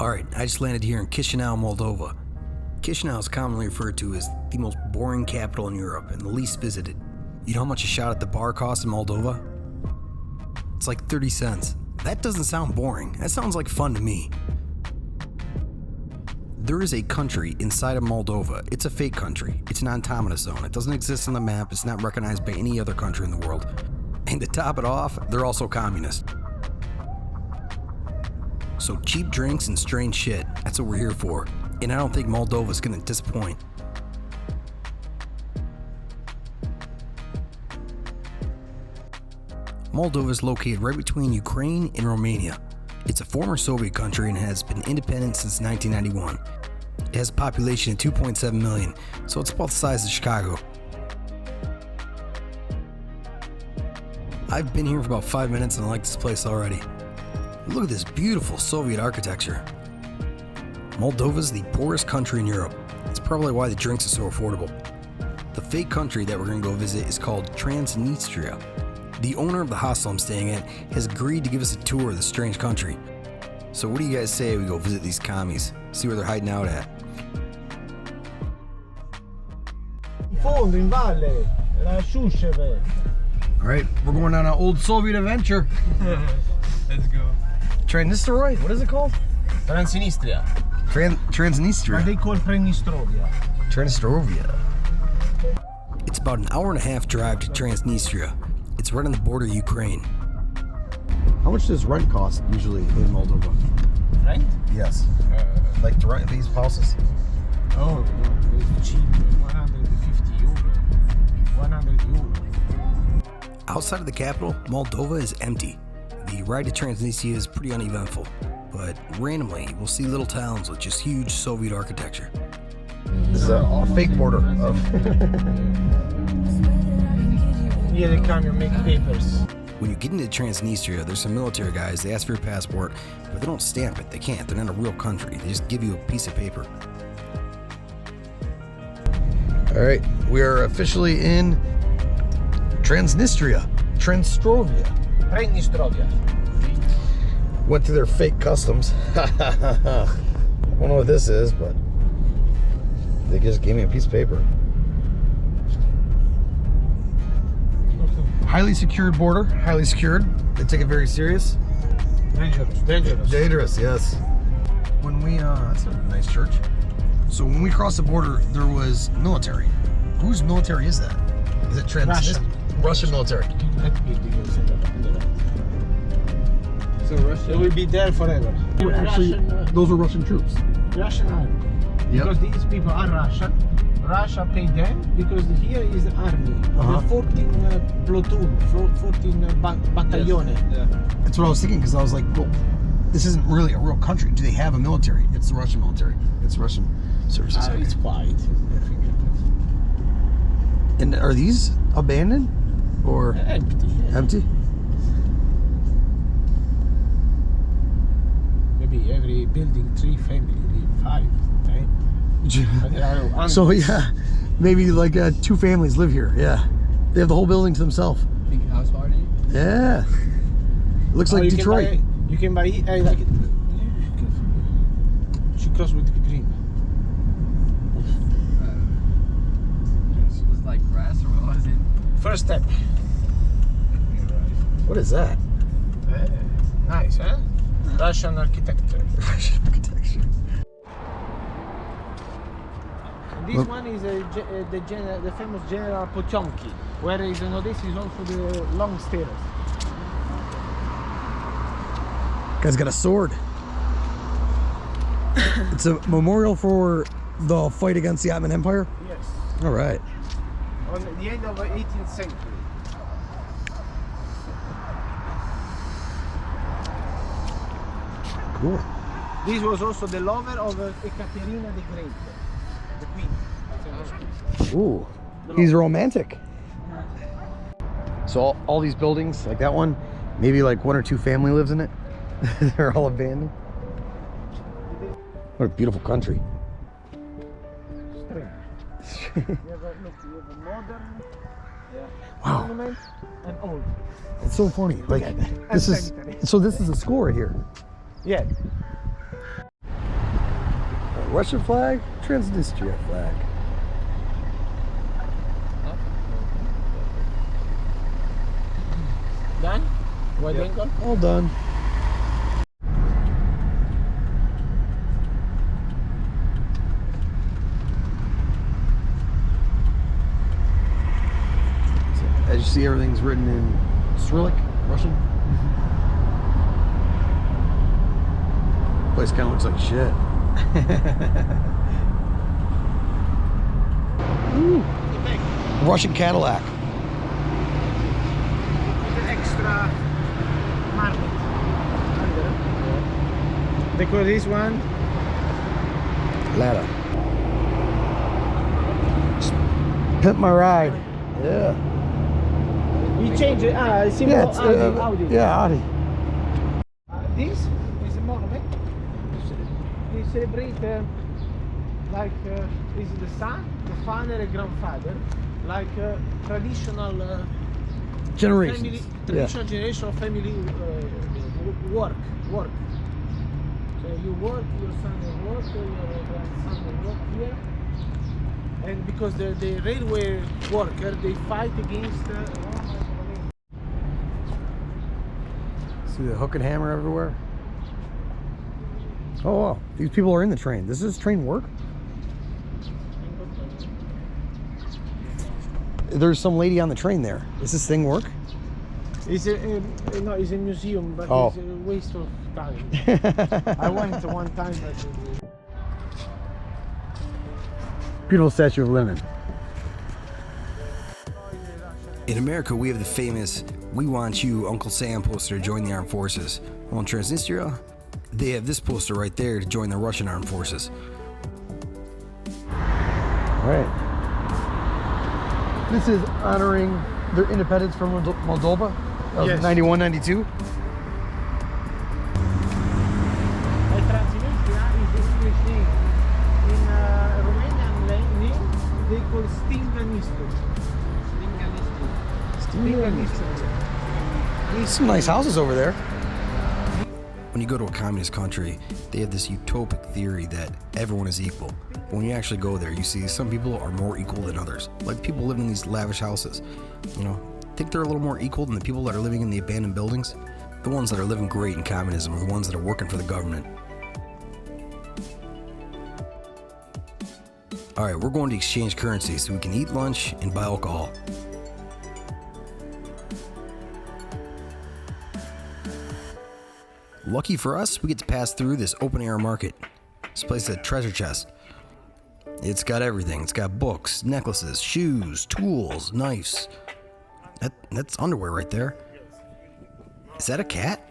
Alright, I just landed here in Chisinau, Moldova. Chisinau is commonly referred to as the most boring capital in Europe and the least visited. You know how much a shot at the bar costs in Moldova? It's like 30 cents. That doesn't sound boring. That sounds like fun to me. There is a country inside of Moldova. It's a fake country. It's an autonomous zone. It doesn't exist on the map. It's not recognized by any other country in the world. And to top it off, they're also communist. So cheap drinks and strange shit, that's what we're here for. And I don't think Moldova's gonna disappoint. Moldova is located right between Ukraine and Romania. It's a former Soviet country and has been independent since 1991. It has a population of 2.7 million, so it's about the size of Chicago. I've been here for about 5 minutes and I like this place already. Look at this beautiful Soviet architecture. Moldova's the poorest country in Europe. That's probably why the drinks are so affordable. The fake country that we're gonna go visit is called Transnistria. The owner of the hostel I'm staying at has agreed to give us a tour of this strange country. So what do you guys say we go visit these commies? See where they're hiding out at? Fondo in valle, la Shusheve. Alright, we're going on an old Soviet adventure. Let's go. Transnistria? What is it called? Transnistria. Transnistria. What they call Transnistria. Transnistria. It's about an hour and a half drive to Transnistria. It's right on the border of Ukraine. How much does rent cost usually in Moldova? Rent? Yes. Like to rent these houses? Oh, no, it's cheap. 150 euro. 100 euro. Outside of the capital, Moldova is empty. The ride to Transnistria is pretty uneventful, but randomly we'll see little towns with just huge Soviet architecture. This is a fake border of... Here they come and make papers. When you get into Transnistria, there's some military guys, they ask for your passport, but they don't stamp it, they can't, they're not a real country, they just give you a piece of paper. Alright, we are officially in Transnistria. Transnistria. Went through their fake customs. I don't know what this is, but they just gave me a piece of paper. Highly secured border, highly secured. They take it very serious. Dangerous, dangerous. Dangerous, yes. When we, that's a nice church. So when we crossed the border, there was military. Whose military is that? Is it Russian. Russian military. So Russia will be there forever. Actually, those are Russian troops. Russian army. Because these people are Russian. Russia paid them because here is the army. The 14 platoon, 14 battalion. Yeah. That's what I was thinking, because I was like, well, this isn't really a real country. Do they have a military? It's the Russian military. It's Russian services. Okay. It's quiet. And are these abandoned or Empty. Yeah. empty? Maybe every building 3 family, 5, 10. But they are So yeah, maybe like 2 families live here. Yeah, they have the whole building to themselves. Big house party? Yeah, it looks like Detroit. You can buy like it. She crossed with the green. It was like grass or what was it? First step. What is that? Nice, huh? Russian architecture. Russian architecture. This one is the famous General Potemkin, where is this is also the long stairs. Guy's got a sword. It's a memorial for the fight against the Ottoman Empire. Yes. All right. On the end of the 18th century. Cool. This was also the lover of Ekaterina the Great, the queen. Ooh, he's romantic. So all these buildings, like that one, maybe like 1 or 2 family lives in it. They're all abandoned. What a beautiful country. You have a modern Wow. monument and old. It's so funny. Like this is sanitary. so this is a school right here. Yeah. Russian flag, Transnistria flag. Done? Wide angle? All done. As you see, everything's written in Cyrillic, Russian. Place kind of looks like shit. Ooh. Russian Cadillac. With an extra market under. Because this one. Ladder. Pimp my ride. Yeah. We change it. Symbol Yeah, it's, Audi. yeah, Audi. This is a monument. We celebrate like this is the son, the father, and grandfather, like traditional Generations. family, traditional generational family work. So you work, your son will work, your grandson will work here. And because the railway worker, they fight against See the hook and hammer everywhere? Oh wow, these people are in the train. Does this train work? There's some lady on the train there. Does this thing work? It's a no, it's a museum, but Oh. it's a waste of time. I went one time, but Beautiful Statue of Lenin. In America, we have the famous "We Want You, Uncle Sam" poster to join the armed forces. Well, in Transnistria, they have this poster right there to join the Russian armed forces. All right. This is honoring their independence from Moldova. That was Yes. 91, 92. Transnistria is the English name. In Romanian name, they call Stinganistria. Some nice houses over there. When you go to a communist country, they have this utopic theory that everyone is equal. But when you actually go there, you see some people are more equal than others. Like people living in these lavish houses. You know, think they're a little more equal than the people that are living in the abandoned buildings? The ones that are living great in communism are the ones that are working for the government. Alright, we're going to exchange currency so we can eat lunch and buy alcohol. Lucky for us, we get to pass through this open air market. This place is a treasure chest. It's got everything. It's got books, necklaces, shoes, tools, knives. That's underwear right there. Is that a cat?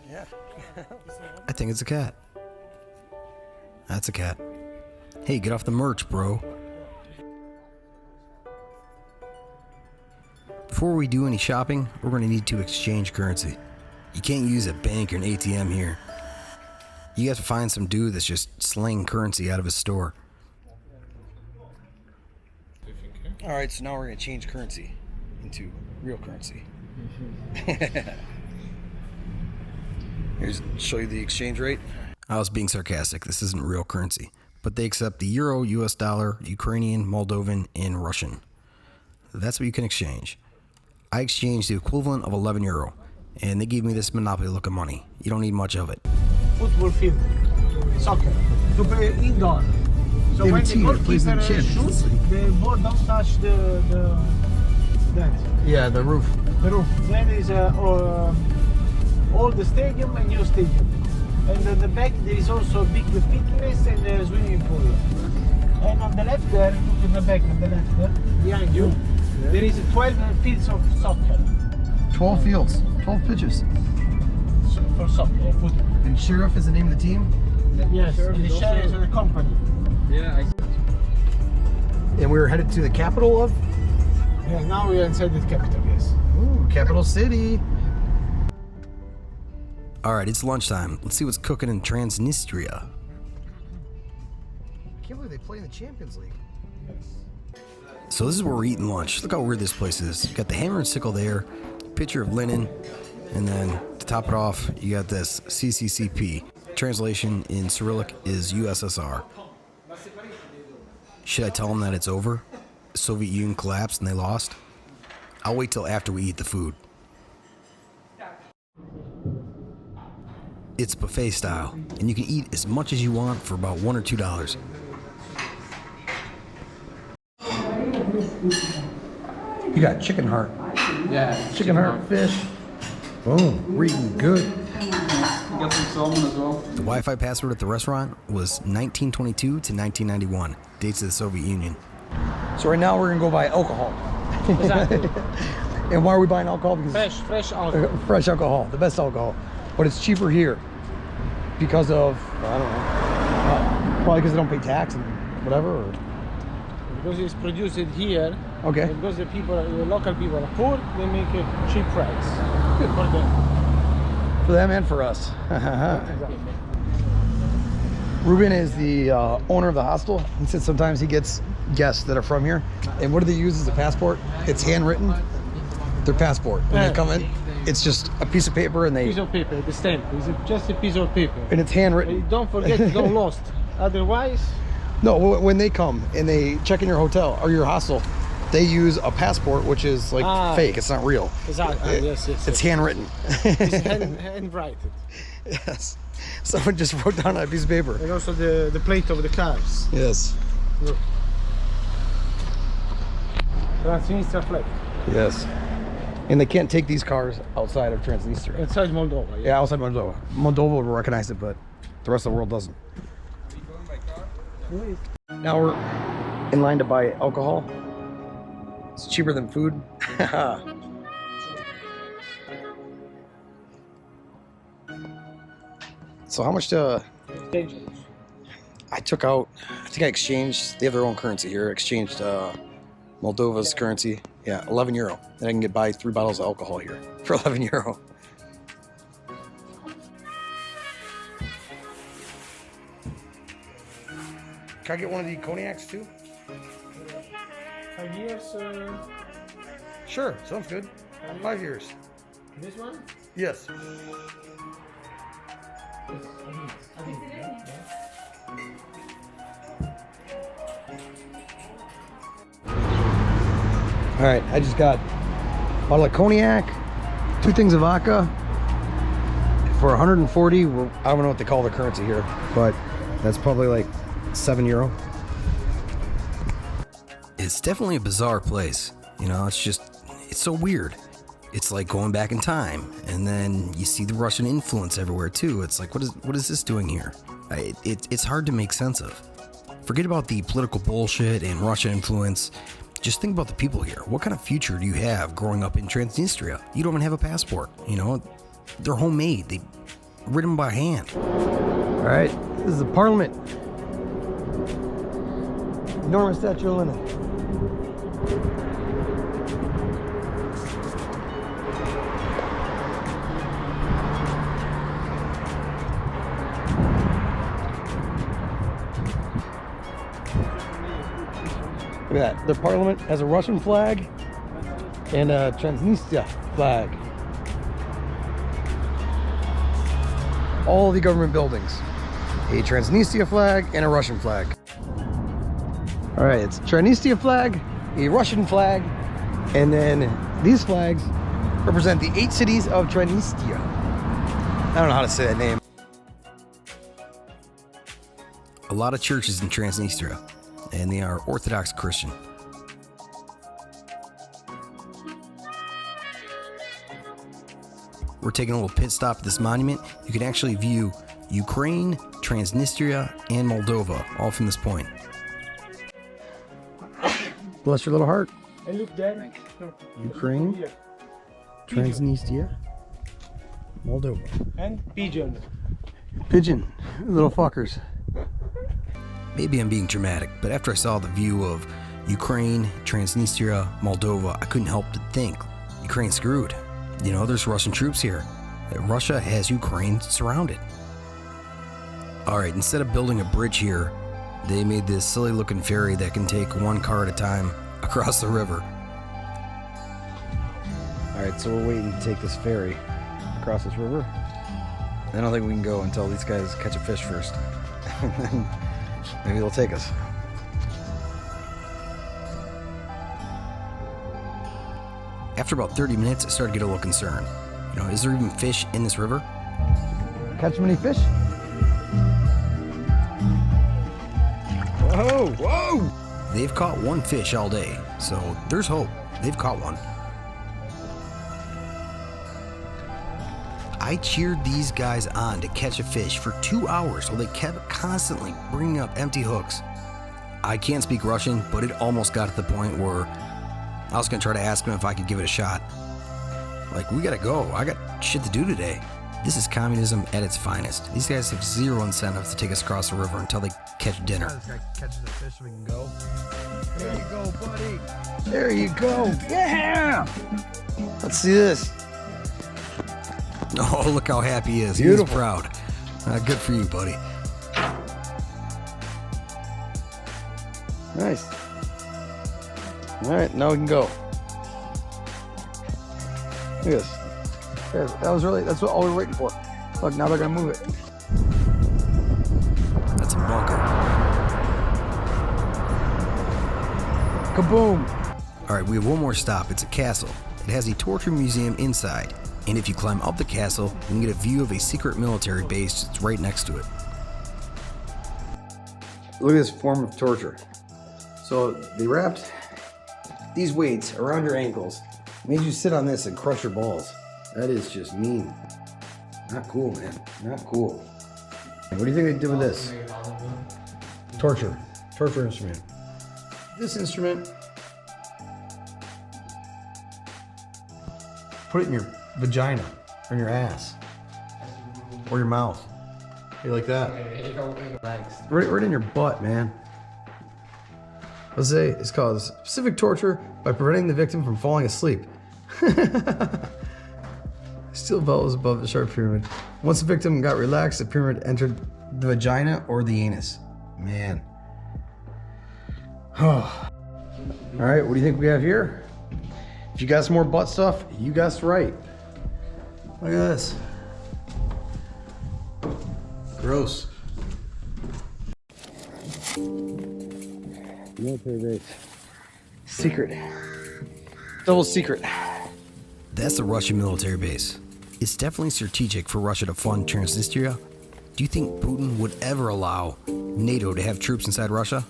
Yeah. I think it's a cat. That's a cat. Hey, get off the merch, bro. Before we do any shopping, we're going to need to exchange currency. You can't use a bank or an ATM here. You have to find some dude that's just slaying currency out of his store. All right, so now we're going to change currency into real currency. Here's show you the exchange rate. I was being sarcastic. This isn't real currency. But they accept the euro, US dollar, Ukrainian, Moldovan, and Russian. That's what you can exchange. I exchanged the equivalent of 11 euro. And they gave me this monopoly look of money. You don't need much of it. Football field, soccer, to play indoor. So when the goalkeeper shoots, the ball don't touch the Yeah, the roof. roof. Then is old stadium and new stadium. And at the back there is also a big fitness and a swimming pool. And on the left there, look in the back on the left there, behind you, there is 12 fields of soccer. 12 fields, 12 pitches. For soccer, football. And Sheriff is the name of the team? Yes, and the share is the company. Yeah, And we were headed to the capital of? Yeah, now we are inside the capital, yes. Ooh, capital city. Alright, it's lunchtime. Let's see what's cooking in Transnistria. I can't believe they play in the Champions League. So this is where we're eating lunch. Look how weird this place is. You got the hammer and sickle there, picture of Lenin, and then to top it off, you got this CCCP, translation in Cyrillic is USSR. Should I tell them that it's over? The Soviet Union collapsed and they lost? I'll wait till after we eat the food. It's buffet style, and you can eat as much as you want for about $1 or $2. You got chicken heart. Yeah. Chicken heart, fish. Boom, we're eating good. You got some salmon as well. The Wi-Fi password at the restaurant was 1922 to 1991, dates of the Soviet Union. So right now we're gonna go buy alcohol. Exactly. And why are we buying alcohol? Because Fresh alcohol. fresh alcohol, the best alcohol. But it's cheaper here because of, I don't know, probably because they don't pay tax and whatever. Or... Because it's produced here. Okay. And because the local people are poor, they make a cheap price. Good for them. For them and for us. Exactly. Ruben is the owner of the hostel. He said sometimes he gets guests that are from here. And what do they use as a passport? It's handwritten. Their passport. When they come in, it's just a piece of paper and they... Piece of paper, the stamp. It's just a piece of paper. And it's handwritten. Don't forget, don't lost. Otherwise... No, when they come and they check in your hotel or your hostel, they use a passport, which is like fake. It's not real. Exactly. Yes. It's handwritten. It's handwritten. Yes. Someone just wrote down on a piece of paper. And also the plate of the cars. Yes. Look. Transnistria flag. Yes. And they can't take these cars outside of Transnistria. Inside Moldova. Yeah, outside Moldova. Moldova will recognize it, but the rest of the world doesn't. Now we're in line to buy alcohol. It's cheaper than food. So how much Dangerous. I took out, I think I exchanged, they have their own currency here, exchanged Moldova's currency. Yeah, 11 euro. Then I can buy 3 bottles of alcohol here for 11 euro. Can I get one of the cognacs too? 5 years. Sure, sounds good. 5 years. This one? Yes. All right, I just got a bottle of cognac, 2 things of vodka for 140. I don't know what they call the currency here, but that's probably like 7 euro. It's definitely a bizarre place. You know, it's so weird. It's like going back in time, and then you see the Russian influence everywhere too. It's like, what is this doing here? It's hard to make sense of. Forget about the political bullshit and Russian influence. Just think about the people here. What kind of future do you have growing up in Transnistria? You don't even have a passport. You know, they're homemade. They written by hand. All right, this is the Parliament. Enormous Statue of Lenin. Look at that. The Parliament has a Russian flag and a Transnistria flag. All the government buildings. A Transnistria flag and a Russian flag. All right, it's Transnistria flag, a Russian flag, and then these flags represent the 8 cities of Transnistria. I don't know how to say that name. A lot of churches in Transnistria, and they are Orthodox Christian. We're taking a little pit stop at this monument. You can actually view Ukraine, Transnistria, and Moldova, all from this point. Bless your little heart. And look there. Ukraine, Here. Transnistria, Moldova. And pigeon. Pigeon, little fuckers. Maybe I'm being dramatic, but after I saw the view of Ukraine, Transnistria, Moldova, I couldn't help but think, Ukraine's screwed. You know, there's Russian troops here. Russia has Ukraine surrounded. Alright, instead of building a bridge here, they made this silly looking ferry that can take 1 car at a time across the river. All right, so we're waiting to take this ferry across this river. I don't think we can go until these guys catch a fish first. And then maybe they'll take us. After about 30 minutes, I started to get a little concerned. You know, is there even fish in this river? Catch many fish? Whoa, whoa! They've caught one fish all day, so there's hope. They've caught one. I cheered these guys on to catch a fish for 2 hours, so they kept constantly bringing up empty hooks. I can't speak Russian, but it almost got to the point where I was gonna try to ask them if I could give it a shot. Like, we gotta go. I got shit to do today. This is communism at its finest. These guys have zero incentive to take us across the river until they catch dinner. This guy catches the fish so we can go. There you go, buddy. There you go. Yeah! Let's see this. Oh, look how happy he is. Beautiful. He's proud. Good for you, buddy. Nice. All right, now we can go. Look at this. Yeah, that's what all we're waiting for. Look, now they're gonna move it. That's a bunker. Kaboom! All right, we have one more stop. It's a castle. It has a torture museum inside. And if you climb up the castle, you can get a view of a secret military base that's right next to it. Look at this form of torture. So they wrapped these weights around your ankles, made you sit on this and crush your balls. That is just mean. Not cool, man. Not cool. What do you think they did with this? Torture. Torture instrument. This instrument, put it in your vagina or in your ass or your mouth. You like that? Right in your butt, man. Let's say it's called specific torture by preventing the victim from falling asleep. Steel belt was above the sharp pyramid. Once the victim got relaxed, the pyramid entered the vagina or the anus. Man. Oh. All right, what do you think we have here? If you got some more butt stuff, you guessed right. Look at this. Gross. Military base. Secret. Double secret. That's the Russian military base. It's definitely strategic for Russia to fund Transnistria. Do you think Putin would ever allow NATO to have troops inside Russia?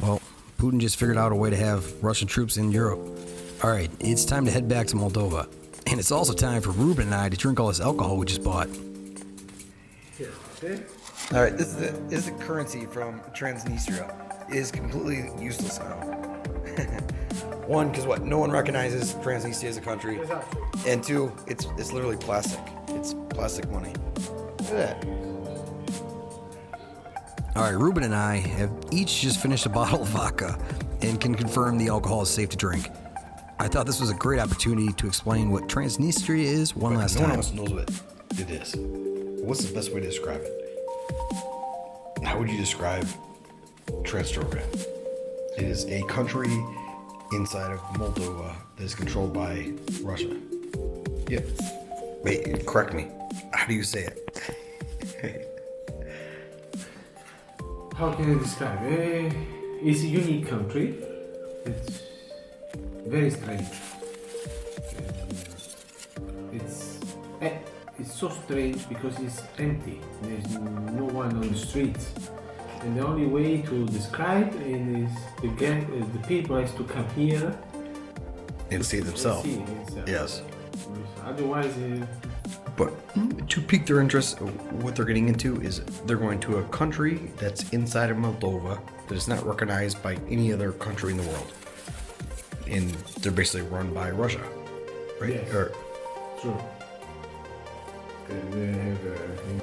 Well, Putin just figured out a way to have Russian troops in Europe. All right, it's time to head back to Moldova. And it's also time for Ruben and I to drink all this alcohol we just bought. All right, this is the currency from Transnistria. It is completely useless now. One, because what? No one recognizes Transnistria as a country. And two, it's literally plastic. It's plastic money. Look at that. All right, Ruben and I have each just finished a bottle of vodka and can confirm the alcohol is safe to drink. I thought this was a great opportunity to explain what Transnistria is one last time. No one else knows what it is. What's the best way to describe it? How would you describe Transnistria? It is a country inside of Moldova that is controlled by Russia. Yeah. Wait, correct me. How do you say it? How can I describe it? It's a unique country. It's very strange. It's so strange because it's empty. There's no one on the streets. And the only way to describe it is the people has to come here and see themselves. Yes. Otherwise, but to pique their interest, what they're getting into is they're going to a country that's inside of Moldova that is not recognized by any other country in the world. And they're basically run by Russia, right? Yes. True. They have